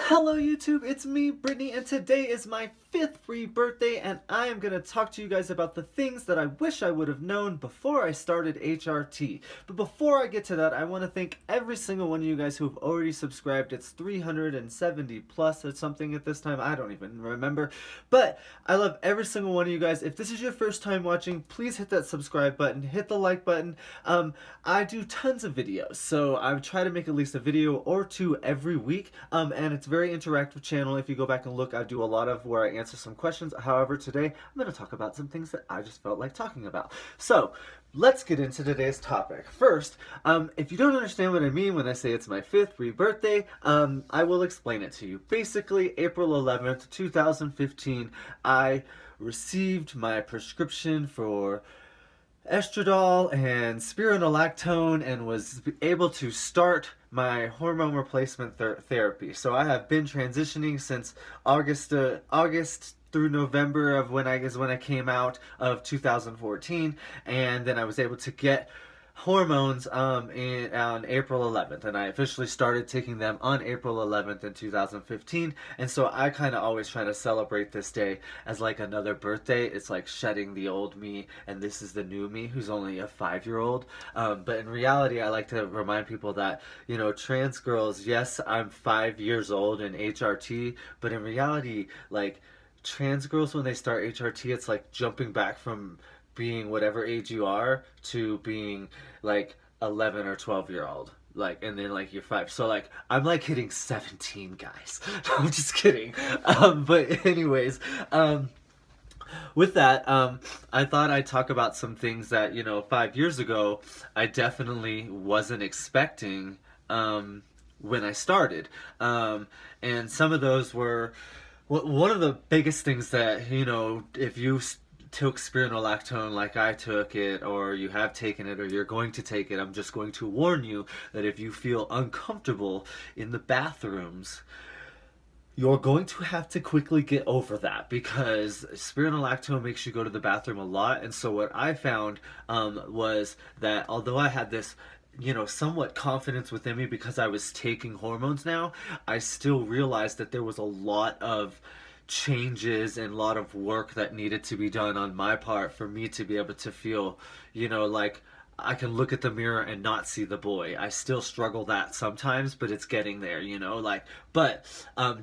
Hello YouTube, it's me, Brittany, and today is my 5th free birthday, and I am going to talk to you guys about the things that I wish I would have known before I started HRT. But before I get to that, I want to thank every single one of you guys who have already subscribed. It's 370 plus or something at this time, I don't even remember. But I love every single one of you guys. If this is your first time watching, please hit that subscribe button, hit the like button. I do tons of videos, so I try to make at least a video or two every week, and it's a very interactive channel. If you go back and look, I do a lot of where I answer some questions. However, today I'm going to talk about some things that I just felt like talking about. So let's get into today's topic. First, if you don't understand what I mean when I say it's my 5th free birthday, I will explain it to you. Basically, April 11th, 2015, I received my prescription for estradiol and spironolactone and was able to start my hormone replacement therapy. So I have been transitioning since August through November of when I came out of 2014, and then I was able to get hormones on April 11th, and I officially started taking them on April 11th in 2015. And so I kind of always try to celebrate this day as like another birthday. It's like shedding the old me, and this is the new me who's only a 5-year-old. But in reality, I like to remind people that, you know, trans girls, yes, I'm 5 years old in HRT, but in reality, like, trans girls, when they start HRT, it's like jumping back from being whatever age you are to being like 11 or 12-year-old, like, and then like you're 5, so like I'm like hitting 17, guys. I'm just kidding. But anyways, with that, I thought I'd talk about some things that, you know, 5 years ago I definitely wasn't expecting when I started, and some of those were one of the biggest things that, you know, if you took spironolactone like I took it, or you have taken it, or you're going to take it, I'm just going to warn you that if you feel uncomfortable in the bathrooms, you're going to have to quickly get over that, because spironolactone makes you go to the bathroom a lot. And so what I found was that although I had this, you know, somewhat confidence within me because I was taking hormones now, I still realized that there was a lot of changes and a lot of work that needed to be done on my part for me to be able to feel, you know, like I can look at the mirror and not see the boy. I still struggle that sometimes, but it's getting there, you know, like, but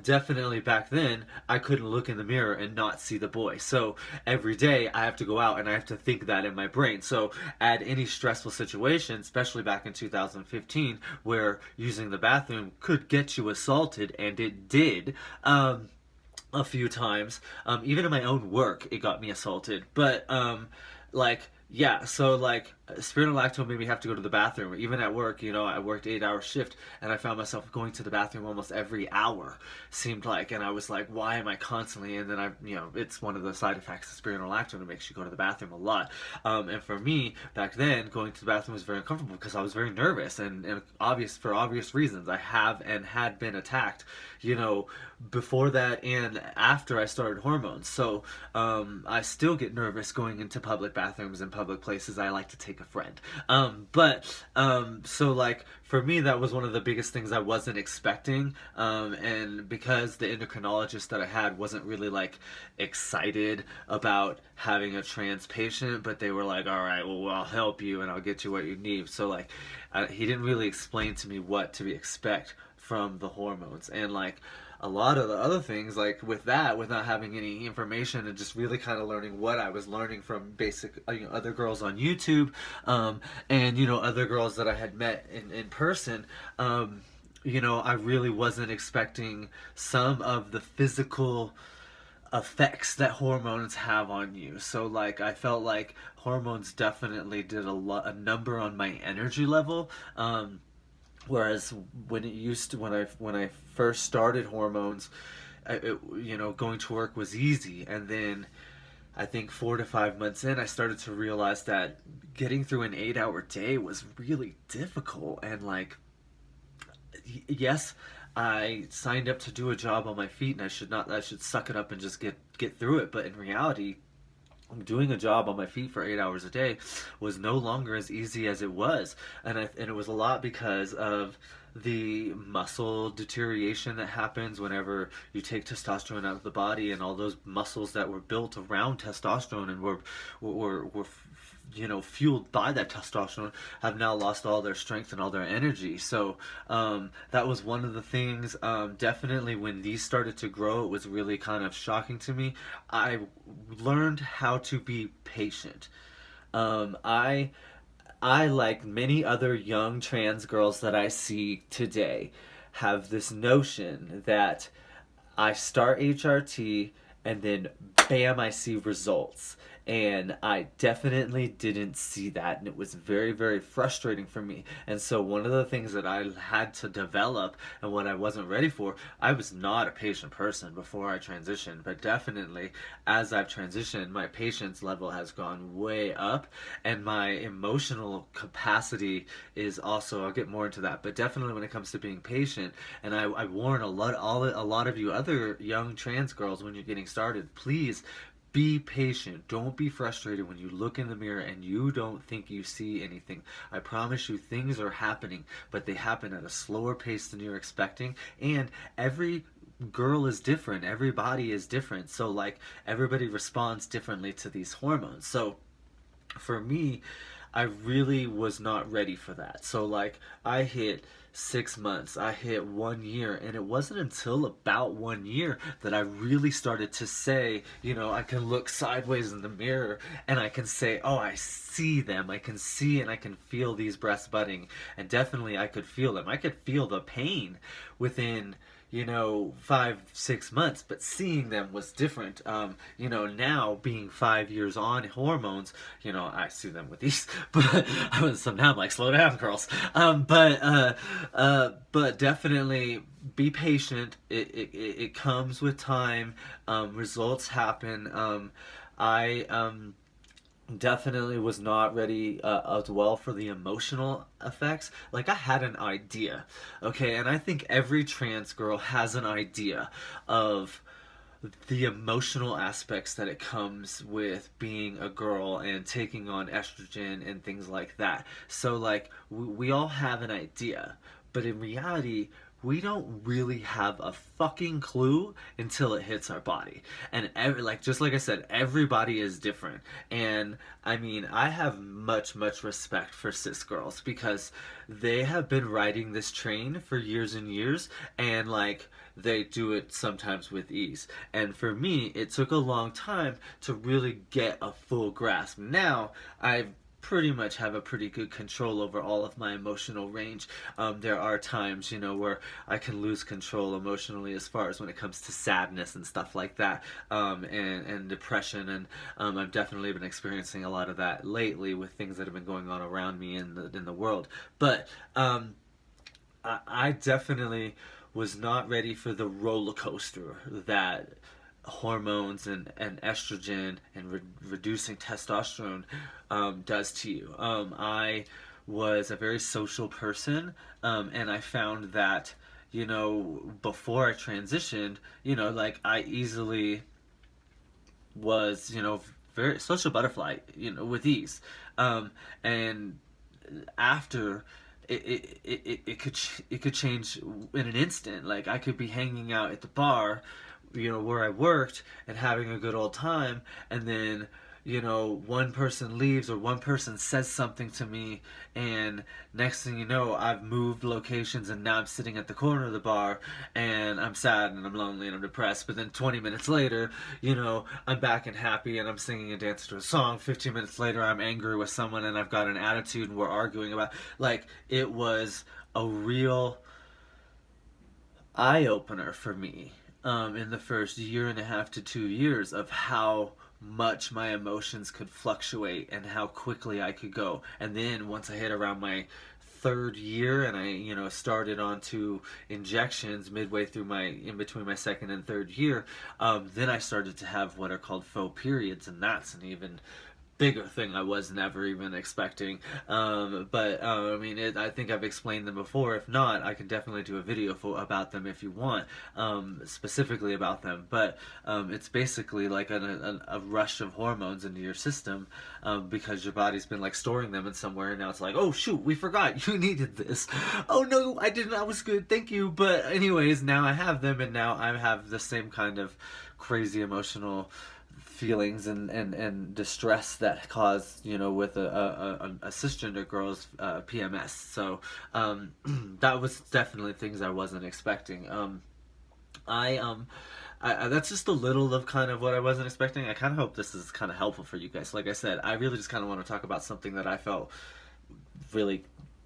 definitely back then I couldn't look in the mirror and not see the boy. So every day I have to go out and I have to think that in my brain. So add any stressful situation, especially back in 2015, where using the bathroom could get you assaulted, and it did. A few times. Even in my own work, it got me assaulted. But, like, yeah, so, like, spironolactone made me have to go to the bathroom. Even at work, you know, I worked 8-hour shift, and I found myself going to the bathroom almost every hour, seemed like. And I was like, why am I constantly? And then you know, it's one of the side effects of spironolactone. It makes you go to the bathroom a lot. And for me, back then, going to the bathroom was very uncomfortable because I was very nervous, and for obvious reasons. I have and had been attacked, you know, before that and after I started hormones. So I still get nervous going into public bathrooms and public places. I like to take a friend. So like for me, that was one of the biggest things I wasn't expecting. And because the endocrinologist that I had wasn't really like excited about having a trans patient, but they were like, all right, well, I'll help you and I'll get you what you need. So like, he didn't really explain to me what to expect from the hormones. And like a lot of the other things, like with that, without having any information and just really kind of learning what I was learning from basic, you know, other girls on YouTube, and, you know, other girls that I had met in person, you know, I really wasn't expecting some of the physical effects that hormones have on you. So like I felt like hormones definitely did a number on my energy level. Whereas when I first started hormones, you know, going to work was easy, and then I think 4 to 5 months in, I started to realize that getting through an 8-hour day was really difficult. And like, yes, I signed up to do a job on my feet, and I should suck it up and just get through it. But in reality, doing a job on my feet for 8 hours a day was no longer as easy as it was, and it was a lot because of the muscle deterioration that happens whenever you take testosterone out of the body, and all those muscles that were built around testosterone and were fueled by that testosterone have now lost all their strength and all their energy. So that was one of the things. Definitely when these started to grow, it was really kind of shocking to me. I learned how to be patient. Um, I I, like many other young trans girls that I see today, have this notion that I start HRT and then bam, I see results. And I definitely didn't see that. And it was very, very frustrating for me. And so, one of the things that I had to develop and what I wasn't ready for, I was not a patient person before I transitioned. But definitely, as I've transitioned, my patience level has gone way up. And my emotional capacity is also, I'll get more into that. But definitely, when it comes to being patient, and I warn a lot of you other young trans girls when you're getting started, please be patient. Don't be frustrated when you look in the mirror and you don't think you see anything. I promise you, things are happening, but they happen at a slower pace than you're expecting. And every girl is different. Every body is different. So, like, everybody responds differently to these hormones. So, for me, I really was not ready for that. So, like, I hit 6 months, I hit 1 year, and it wasn't until about 1 year that I really started to say, I can look sideways in the mirror and I can say, oh, I see them. I can see and I can feel these breasts budding. And definitely I could feel them. I could feel the pain within 5, 6 months, but seeing them was different. Now being 5 years on hormones, I see them with these, but so now I'm like, slow down, girls. But definitely be patient. It comes with time. Results happen. I definitely was not ready as well for the emotional effects. Like, I had an idea, okay, and I think every trans girl has an idea of the emotional aspects that it comes with being a girl and taking on estrogen and things like that. So, like, we all have an idea, but in reality, we don't really have a fucking clue until it hits our body. And just like I said, everybody is different. And I mean, I have much, much respect for cis girls because they have been riding this train for years and years, and like, they do it sometimes with ease. And for me, it took a long time to really get a full grasp. Now, I've pretty much have a pretty good control over all of my emotional range. There are times, where I can lose control emotionally as far as when it comes to sadness and stuff like that, and depression, and I've definitely been experiencing a lot of that lately with things that have been going on around me in the world. But I definitely was not ready for the roller coaster that hormones and estrogen and reducing testosterone does to you. I was a very social person, and I found that, before I transitioned, like, I easily was, very social butterfly, with ease. And after, it could change in an instant. Like, I could be hanging out at the bar, where I worked, and having a good old time, and then, one person leaves or one person says something to me, and next thing you know, I've moved locations, and now I'm sitting at the corner of the bar, and I'm sad, and I'm lonely, and I'm depressed. But then 20 minutes later, I'm back and happy, and I'm singing and dancing to a song. 15 minutes later, I'm angry with someone, and I've got an attitude, and we're arguing about, like, it was a real eye-opener for me, in the first year and a half to 2 years, of how much my emotions could fluctuate and how quickly I could go. And then once I hit around my third year, and I, started onto injections midway through in between my second and third year, then I started to have what are called faux periods, and that's an even bigger thing I was never even expecting. I mean, I think I've explained them before. If not, I can definitely do a video about them if you want, specifically about them. But it's basically like a rush of hormones into your system, because your body's been like storing them in somewhere, and now it's like, oh shoot, we forgot you needed this. Oh no, I didn't. I was good, thank you. But anyways, now I have them, and now I have the same kind of crazy emotional feelings and distress that cause, you know, with a cisgender girl's PMS. So that was definitely things I wasn't expecting. I that's just a little of kind of what I wasn't expecting. I kind of hope this is kind of helpful for you guys. Like I said, I really just kind of want to talk about something that I felt really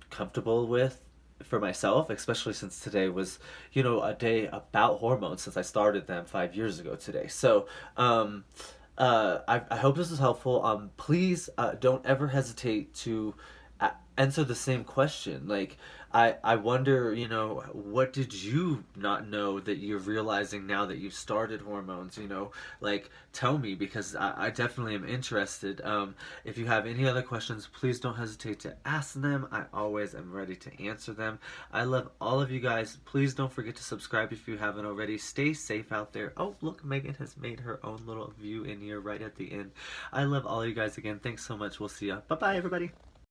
comfortable with for myself, especially since today was, you know, a day about hormones since I started them 5 years ago today. So I hope this is helpful. Please don't ever hesitate to answer the same question. Like, I wonder, you know, what did you not know that you're realizing now that you've started hormones? You know, like, tell me, because I definitely am interested. If you have any other questions, please don't hesitate to ask them. I always am ready to answer them. I love all of you guys. Please don't forget to subscribe if you haven't already. Stay safe out there. Oh, look, Megan has made her own little view in here right at the end. I love all of you guys again. Thanks so much. We'll see ya. Bye-bye, everybody.